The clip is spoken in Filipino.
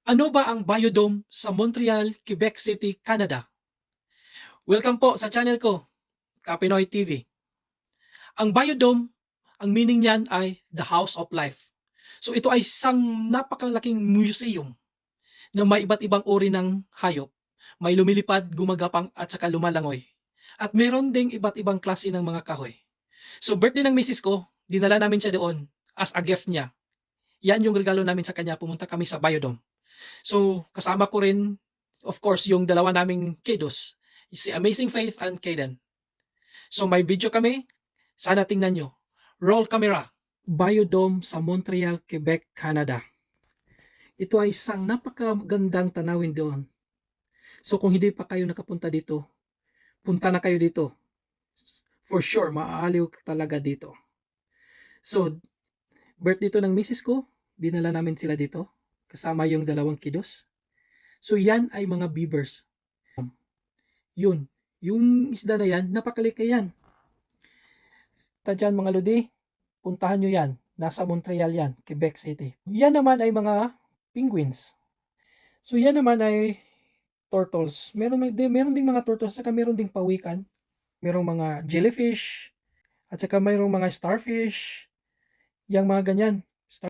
Ano ba ang Biodome sa Montreal, Quebec City, Canada? Welcome po sa channel ko, Kapinoy TV. Ang Biodome, ang meaning niyan ay the House of Life. So ito ay isang napakalaking museum na may iba't ibang uri ng hayop. May lumilipad, gumagapang at saka lumalangoy. At meron ding iba't ibang klase ng mga kahoy. So birthday ng misis ko, dinala namin siya doon as a gift niya. Yan yung regalo namin sa kanya, pumunta kami sa Biodome. So, kasama ko rin, of course, yung dalawa naming kiddos, si Amazing Faith and Kaden. So, may video kami, sana tingnan nyo. Roll camera. Biodome sa Montreal, Quebec, Canada. Ito ay isang napakagandang tanawin doon. So, kung hindi pa kayo nakapunta dito, punta na kayo dito. For sure, maaaliw talaga dito. So, birthday to ng misis ko, dinala namin sila dito, kasama yung dalawang kiddos. So, yan ay mga beavers. Yun, yung isda na yan, napakalaki yan. Tadyan mga lodi, puntahan nyo yan. Nasa Montreal yan, Quebec City. Yan naman ay mga penguins. So yan naman ay turtles. Meron ding mga turtles, saka meron ding pawikan. Merong mga jellyfish, at saka mayroong mga starfish. Yang mga ganyan.